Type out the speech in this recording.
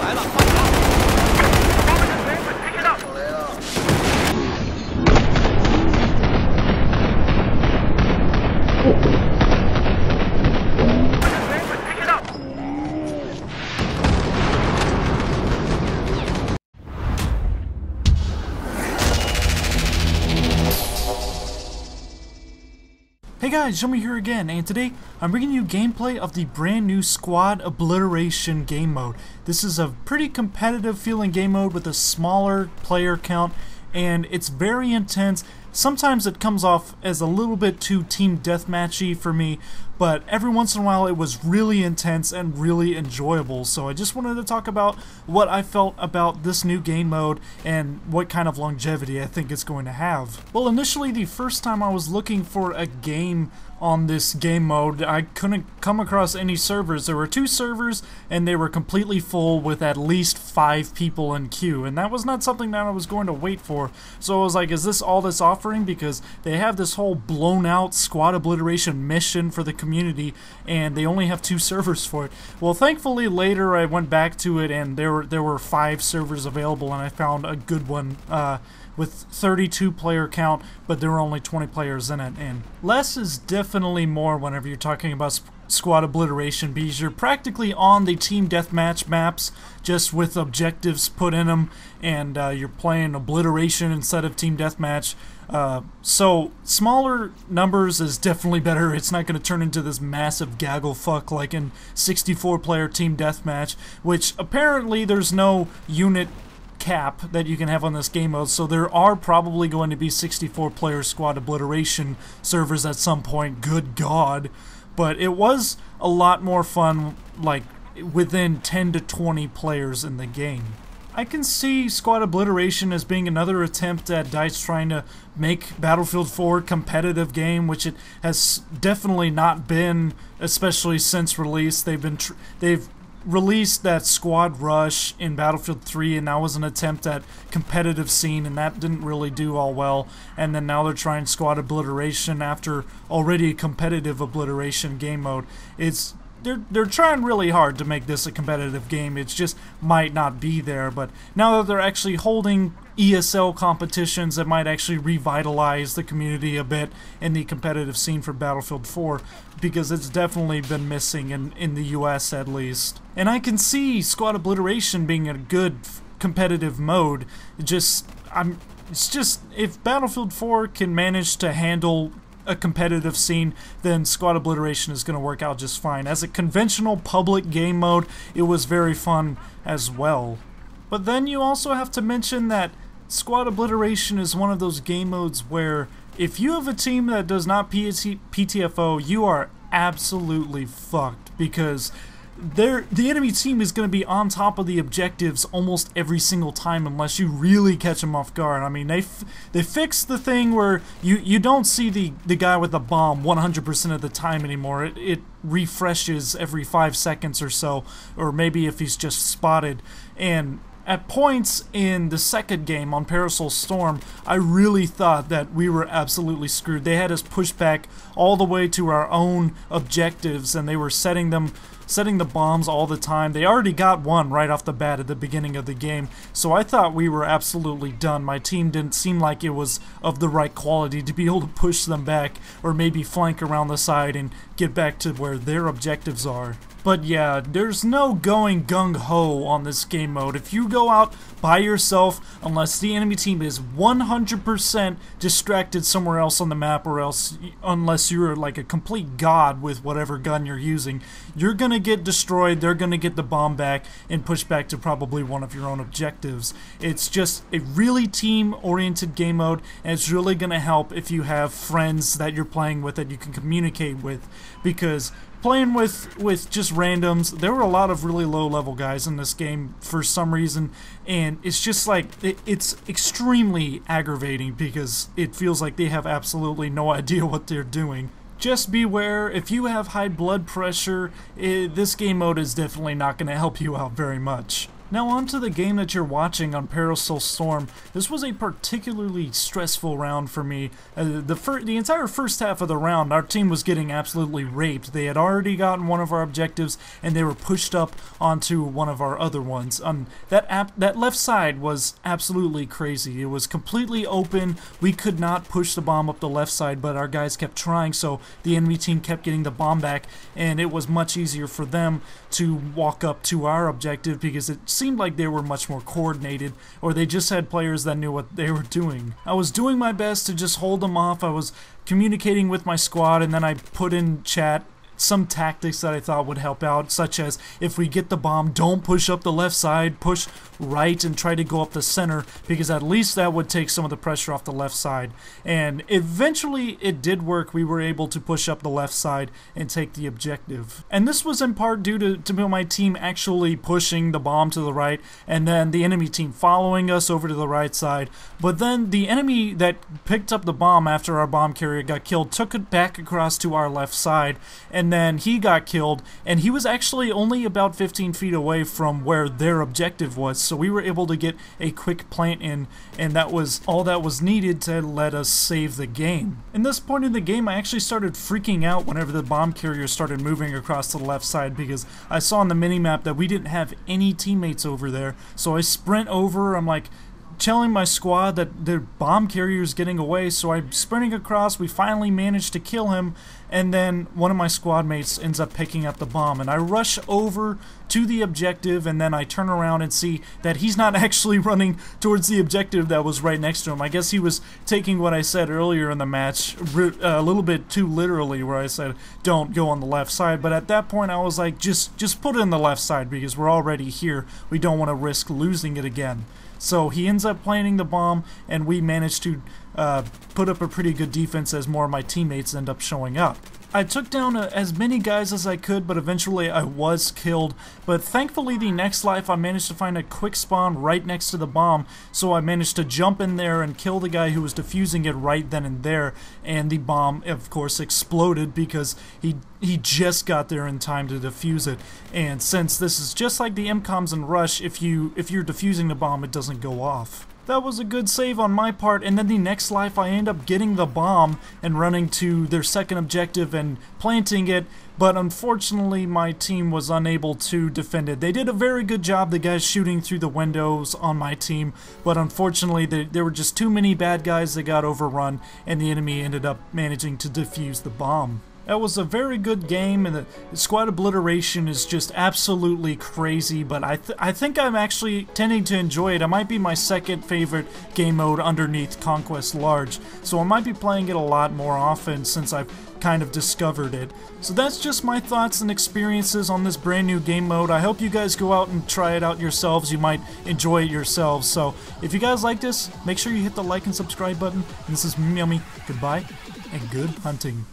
来了，放炮！方面的水准听得到。来了。 Hey guys, Shomi here again, and today I'm bringing you gameplay of the brand new Squad Obliteration game mode. This is a pretty competitive feeling game mode with a smaller player count, and it's very intense. Sometimes it comes off as a little bit too team deathmatchy for me, but every once in a while it was really intense and really enjoyable. So I just wanted to talk about what I felt about this new game mode and what kind of longevity I think it's going to have. Well, initially the first time I was looking for a game on this game mode, I couldn't come across any servers. There were 2 servers and they were completely full with at least 5 people in queue, and that was not something that I was going to wait for. So I was like, is this all this offering? Because they have this whole blown out squad obliteration mission for the community and they only have 2 servers for it. Well, thankfully later I went back to it and there were 5 servers available, and I found a good one with 32 player count, but there were only 20 players in it, and less is definitely more whenever you're talking about squad obliteration, because you're practically on the team deathmatch maps just with objectives put in them, and you're playing obliteration instead of team deathmatch. So smaller numbers is definitely better. It's not going to turn into this massive gaggle fuck like in 64 player team deathmatch, which apparently there's no unit cap that you can have on this game mode, so there are probably going to be 64 player squad obliteration servers at some point, good god. But it was a lot more fun, like within 10 to 20 players in the game. I can see Squad Obliteration as being another attempt at DICE trying to make Battlefield 4 a competitive game, which it has definitely not been, especially since release. They've released that Squad Rush in Battlefield 3, and that was an attempt at competitive scene, and that didn't really do all well. And then now they're trying Squad Obliteration after already a competitive obliteration game mode. They're trying really hard to make this a competitive game. It just might not be there, but now that they're actually holding ESL competitions, that might actually revitalize the community a bit in the competitive scene for Battlefield 4, because it's definitely been missing in the US at least. And I can see Squad Obliteration being a good competitive mode. It's just if Battlefield 4 can manage to handle a competitive scene, then Squad Obliteration is going to work out just fine. As a conventional public game mode, it was very fun as well. But then you also have to mention that Squad Obliteration is one of those game modes where if you have a team that does not PTFO, you are absolutely fucked, because the enemy team is going to be on top of the objectives almost every single time unless you really catch them off guard. I mean, they fixed the thing where you don't see the guy with the bomb 100% of the time anymore. It refreshes every 5 seconds or so, or maybe if he's just spotted. And at points in the second game on Parasol Storm, I really thought that we were absolutely screwed. They had us pushed back all the way to our own objectives, and they were setting the bombs all the time. They already got one right off the bat at the beginning of the game, so I thought we were absolutely done. My team didn't seem like it was of the right quality to be able to push them back, or maybe flank around the side and get back to where their objectives are. But yeah, there's no going gung-ho on this game mode. If you go out by yourself, unless the enemy team is 100% distracted somewhere else on the map, or else unless you're like a complete god with whatever gun you're using, you're gonna get destroyed, they're gonna get the bomb back and push back to probably one of your own objectives. It's just a really team-oriented game mode, and it's really gonna help if you have friends that you're playing with that you can communicate with, because playing with just randoms, there were a lot of really low level guys in this game for some reason, and it's just like it's extremely aggravating because it feels like they have absolutely no idea what they're doing. Just beware, if you have high blood pressure, this game mode is definitely not going to help you out very much. Now on to the game that you're watching on Parasol Storm. This was a particularly stressful round for me. The entire first half of the round, our team was getting absolutely raped. They had already gotten one of our objectives, and they were pushed up onto one of our other ones. That left side was absolutely crazy. It was completely open. We could not push the bomb up the left side, but our guys kept trying, so the enemy team kept getting the bomb back, and it was much easier for them to walk up to our objective because it seemed like they were much more coordinated, or they just had players that knew what they were doing. I was doing my best to just hold them off. I was communicating with my squad, and then I put in chat some tactics that I thought would help out, such as if we get the bomb, don't push up the left side, push right and try to go up the center, because at least that would take some of the pressure off the left side. And eventually it did work. We were able to push up the left side and take the objective. And this was in part due to my team actually pushing the bomb to the right, and then the enemy team following us over to the right side. But then the enemy that picked up the bomb after our bomb carrier got killed took it back across to our left side, and then he got killed, and he was actually only about 15 feet away from where their objective was, so we were able to get a quick plant in, and that was all that was needed to let us save the game. In this point in the game, I actually started freaking out whenever the bomb carrier started moving across to the left side, because I saw on the minimap that we didn't have any teammates over there, so I sprint over. I'm like telling my squad that the bomb carrier is getting away, so I'm sprinting across. We finally managed to kill him, and then one of my squad mates ends up picking up the bomb, and I rush over to the objective, and then I turn around and see that he's not actually running towards the objective that was right next to him. I guess he was taking what I said earlier in the match a little bit too literally, where I said don't go on the left side, but at that point I was like, just put it in the left side, because we're already here. We don't want to risk losing it again. So he ends up planting the bomb, and we managed to put up a pretty good defense as more of my teammates end up showing up. I took down as many guys as I could, but eventually I was killed. But thankfully the next life I managed to find a quick spawn right next to the bomb, so I managed to jump in there and kill the guy who was defusing it right then and there, and the bomb of course exploded because he just got there in time to defuse it. And since this is just like the MCOMs in Rush, if you're defusing the bomb, it doesn't go off. That was a good save on my part, and then the next life I end up getting the bomb and running to their second objective and planting it, but unfortunately my team was unable to defend it. They did a very good job, the guys shooting through the windows on my team, but unfortunately there were just too many bad guys that got overrun, and the enemy ended up managing to defuse the bomb. That was a very good game, and the squad obliteration is just absolutely crazy, but I think I'm actually tending to enjoy it. It might be my second favorite game mode underneath Conquest Large, so I might be playing it a lot more often since I've kind of discovered it. So that's just my thoughts and experiences on this brand new game mode. I hope you guys go out and try it out yourselves. You might enjoy it yourselves. So if you guys like this, make sure you hit the like and subscribe button. And this is Yummy. Goodbye and good hunting.